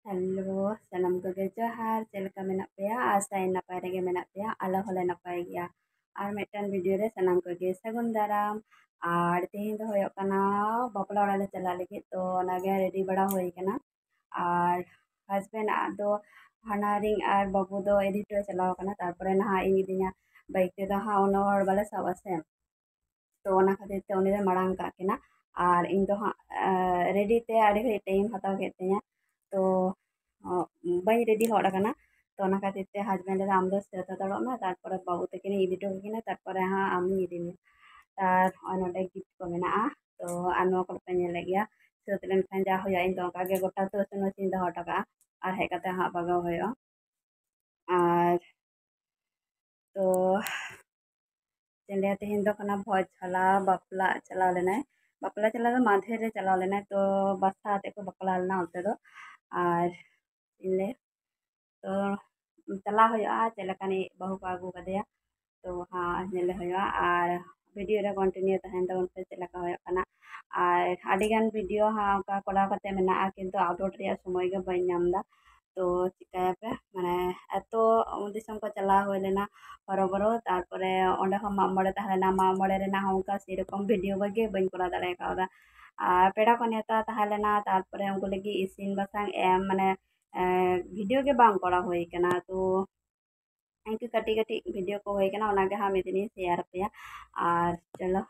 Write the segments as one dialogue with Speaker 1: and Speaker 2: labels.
Speaker 1: Halo, salam kegajahan. Celaka menak pea, asain napai rege menak pea, ala hole napai gya. Ar metan video re sanam kege sagun daram. Ar tehin do hoyok kana bapla ora le chala lagi to nage ready bada hoy kana. Ar husband ado hana ring ar babu do edit to chala kana tarpore na ha ini dinya baik te da ha ono hor bala sawase. To ona khatir te oni re marang ka kena. Ar ing do ha ready te ade ghari time hataw ke tenya. तो by ready हड़ कना तो ना खातिर ते husband रे आम दो सेता तड़ो ना तारपर बाबू ते किने इदि टो किने तारपर हा आम इदि ने तार अनोडे गिफ्ट को मेना तो आनो को पे नेले गया सेत लेन खान जा होया इन तो कागे गोटा तो सुनो सिन दो हटका আর হে কাতে হা বাগাও হয় আর তো चलिए तेहन दो कना भोज छला बापला चला लेना बापला चला तो माधे रे चला लेना तो बसा ते को बापला लेना होते दो और इले तो चला होया चलकानी बहु को आगू कदेया तो हाँ नेले होया और वीडियो रे कंटिन्यू तहन तो उनसे चलका होया कना और आडिगान वीडियो हाँ का कोला कते मेना किंतु अपलोड रे समय गे बई नामदा तो चिकाया पे माने एतो दिसम को चला होय लेना हरबरो तारपरे ओंडे हम मामड़े ताहलेना मामड़े रे ना होंका सेरकम वीडियो बगे बई कोला दाड़े कावदा आ पेड़ा को नेता ताहलेना तारपरे उनको लगी इसिन बसांग एम माने वीडियो के बांग करा होय कना तो इनके कटी कटी वीडियो को होय कना ओना गे हम इतनी शेयर पे और चलो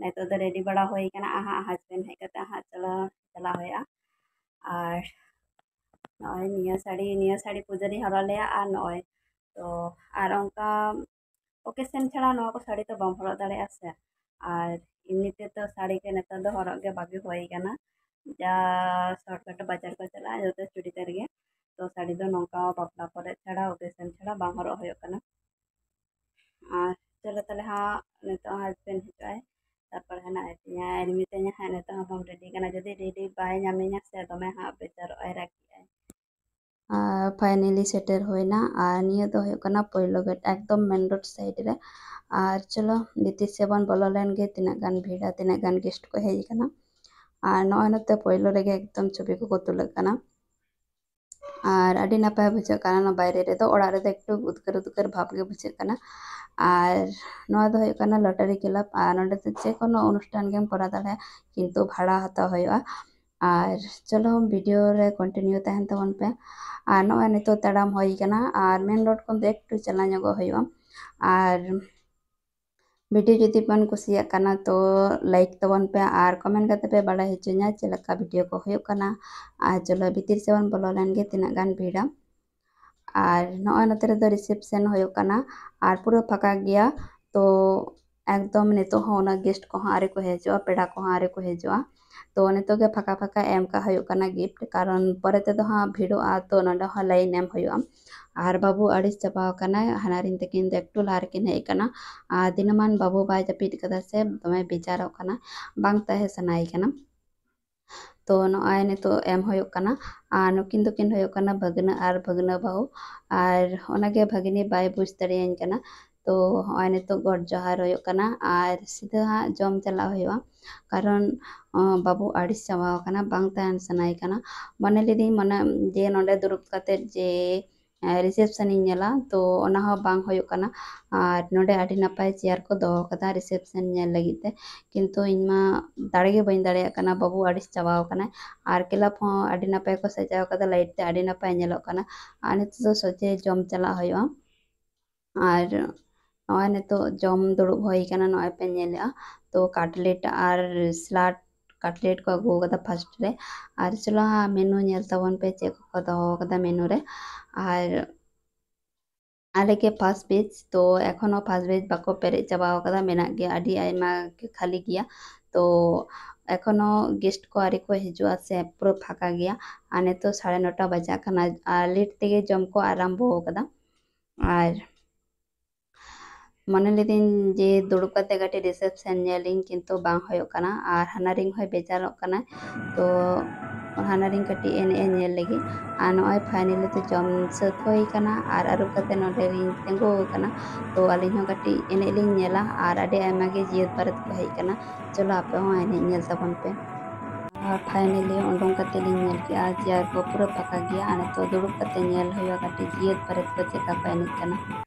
Speaker 1: नहीं तो रेडी बड़ा होय कना आहा हस्बैंड है कता हा चलो चला होया और नॉय निया साड़ी पूजरी हरा ले आ नॉय तो और उनका ओकेशन छड़ा नवा को साड़ी तो बम हरक दाड़े से और इमनिते तो साड़ी के नेता दो हरक गे बागी होय कना जा शॉर्टकट बाजार को चला जो तो चूड़ीदार गे तो साड़ी दो नौका बापला करे छड़ा ओकेशन छड़ा बम हरक होय कना और चलो तले हाँ नेता हस्बैंड हिजुआय तारपर हना एतिया एडमिटenya हाँ नेता हाँ बम रेडी कना जदी रेडी बाय नामेnya से दमे हाँ बेचारो आय राखी फाइनली सेटर होना और निया दो होना पहिलो गेट एकदम मेन रोड साइड रे और चलो भीतर से बन बोलो लेन गे तीना गान भीड़ा तीना गान गेस्ट को हेज कना और नॉय नते पहिलो रेगे एकदम छवि को तुलक कना और अड़ी नपाय बुझे कना बायरे रे तो ओड़ा रे एकटू उदकर उदकर भाव गे बुझे कना और नॉय दो होना लॉटरी क्लब और नोडे तो जे कोनो अनुष्ठान गेम करा दाड़े किंतु भाड़ा हता होया और चलो वीडियो रे कंटिन्यू तहन तबन पे और नॉय नितो तड़ाम होई कना और मेन रोड को एकटू चला ᱧᱚᱜᱚ होया और वीडियो जुदी बन कुसिया कना तो लाइक तबन पे और कमेंट करते पे बड़ा हिचुना चलका वीडियो को होयो कना और चलो भीतर से बन बोलो लेन गे तीना गान भीड़ा और नॉय नते रे दो रिसेप्शन होयो कना और पूरा फाका गया तो एकदम नितो होना गेस्ट को आरे को हेजो पेड़ा को आरे को हेजो तो नितो गे फाका फाका एम का होयो कना गिफ्ट कारण परे ते दो हाँ भिड़ो आ तो नडा हाँ लाइन एम होयो और बाबू अड़िस चाबा कना हनारिन तकिन एकटू लार किन हे कना आ दिनमान बाबू बाय जपित कदा से दमे बेचारो कना बांग तहे सनाई कना तो नॉय नितो एम होयो कना आ नुकिन दुकिन होयो कना भगना और भगना बाहू और ओनागे भगिनी बाय बुझ दड़ेयाñ कना तो नॉय नितो गॉड जोहार होयो कना और सीधा हाँ जम चला होयो कारण बाबू अड़िस चाबा कना बांग तहन सनाई कना मने लिदी मने जे नोडे दुरुब कते जे रिसेप्शन इन नेला तो ओना हो बांग होयो कना और नोडे आडी नपाय चेयर को दो कदा रिसेप्शन नेल लगिते किंतु इनमा दाड़े गे बइन दाड़े कना बाबू अड़िस चाबा कना और क्लब हो आडी नपाय को सजाव कदा लाइट ते आडी नपाय नेलो कना और नितो तो सोचे जम चला होयो और नॉय नितो जम दुड़ुब होई कना नॉय पे नेला तो कटलेट और सलाद कटलेट को अगू कदा फर्स्ट रे और चलो हाँ मेनू नेल तबन पे चेक को दो कदा मेनू रे और आले के फर्स्ट पेज तो एखोनो फर्स्ट पेज बाको पेरे चाबा कदा मेना गया आडी आयमा खाली गया तो एखोनो गेस्ट को आरे को हिजुआ से पूरा फाका गया आने तो 9:30 बजा खाना लेट तेगे जम को आरंभ हो कदा और मने लेदिन जे दुड़ुब कते गाटी रिसेप्शन नेलिंग किंतु बांग होयो कना और हनारिंग होय बेचारो कना तो हनारिंग कटी एने नेल लगी और नॉय फाइनली तो जम सत होई कना और अरुब कते नोडे लिंग तेंगो कना तो अलिंग हो कटी एने लिंग नेला और आडे आयमा गे जियत भारत को हेय कना चलो आपे हो एने नेल तबन पे और फाइनली उडूंग कते लिंग नेल के चेयर को पूरा पका गया आने तो दुड़ुब कते नेल होया कटे जियत परत को चेका को एनिक कना।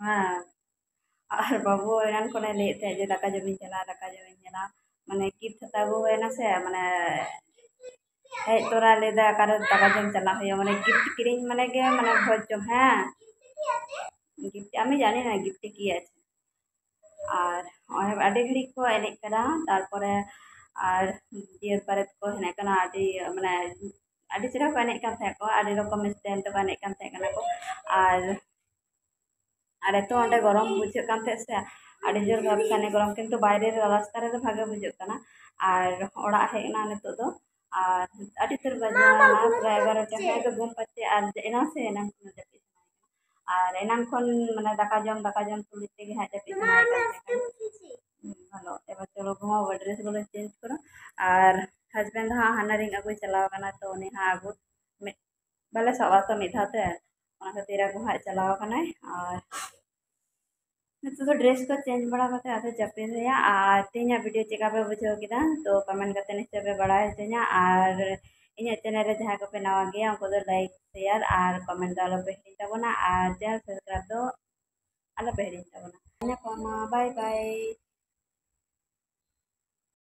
Speaker 1: हाँ और बाबू एनान कोने ले थे जे दाका जमीन चला दाका जमीन चला माने गिफ्ट हताबो होना से माने हेज तोरा ले दा कार दाका जम चला हो माने गिफ्ट किरिंग माने गे माने भोज जम हाँ गिफ्ट आमी जाने ना गिफ्ट की আছে আর আডি ঘড়ি কো এনে কানা তারপরে আর বিয়ের পরে কো হেনে কানা আডি মানে আডি চেরা কো এনে কান থাকে আডি রকম স্টাইল তো এনে কান থাকে না কো আর আর এত অঁডে গরম বুঝাᱹᱜ কান থাকে সে আডি জোর ভাবসানে গরম কিন্তু বাইরে রাস্তা রে ভাগে বুঝাᱹᱜ কানা আর ওড়াগ হেজ না নিতো দো আর আডি তোর বাজে না প্রায় 11টা হ্যাঁ তো ঘুম পাচ্ছে আর এনা সে এনা জাপিদ আর এনান খন মানে দাকা জম তুলি থেকে হ্যাঁ জাপিদ ভালো এবার চলো ঘুমাবো ড্রেস গুলো চেঞ্জ করো আর হাজবেন্ড হ্যাঁ হানারিং আগুই চালাও কানা তো উনি হ্যাঁ আগু বালে সবার তো মিদ ধাতে ᱚᱱᱟ ᱠᱷᱟᱹᱛᱤᱨ ᱟᱜᱩ ᱦᱟᱸᱜ ᱪᱟᱞᱟᱣ ᱠᱟᱱᱟᱭ ᱟᱨ ᱱᱤᱛᱚᱜ ᱫᱚ ᱰᱨᱮᱥ ᱠᱚ ᱪᱮᱧᱡᱽ ᱵᱟᱲᱟ ᱠᱟᱛᱮ ᱟᱫᱚ ᱡᱟᱹᱯᱤᱫ ᱦᱩᱭᱩᱜᱼᱟ ᱟᱨ ᱛᱮᱦᱮᱧᱟᱜ ᱵᱷᱤᱰᱤᱭᱳ ᱪᱮᱠᱟ ᱯᱮ ᱵᱩᱡᱷᱟᱹᱣ ᱠᱮᱫᱟ ᱛᱚ ᱠᱚᱢᱮᱱᱴ ᱠᱟᱛᱮ ᱱᱤᱥᱪᱚᱭ ᱯᱮ ᱵᱟᱲᱟᱭ ᱦᱚᱪᱚᱧᱟ ᱟᱨ ᱤᱧᱟᱹᱜ ᱪᱮᱱᱮᱞ ᱨᱮ ᱡᱟᱦᱟᱸᱭ ᱠᱚᱯᱮ ᱱᱟᱣᱟ ᱜᱮᱭᱟ ᱩᱱᱠᱩ ᱫᱚ ᱞᱟᱭᱤᱠ ᱥᱮᱭᱟᱨ ᱟᱨ ᱠᱚᱢᱮᱱᱴ ᱫᱚ ᱟᱞᱚᱯᱮ ᱦᱤᱲᱤᱧ ᱛᱟᱵᱚᱱᱟ ᱟᱨ ᱪᱮᱱᱮᱞ ᱥᱟᱵᱥᱠᱨᱟইᱵ ᱫᱚ ᱟᱞᱚᱯᱮ ᱦᱤᱲᱤᱧ ᱛᱟᱵᱚᱱᱟ ᱧᱟᱯᱟᱢᱟ ᱵᱟᱭ ᱵᱟᱭ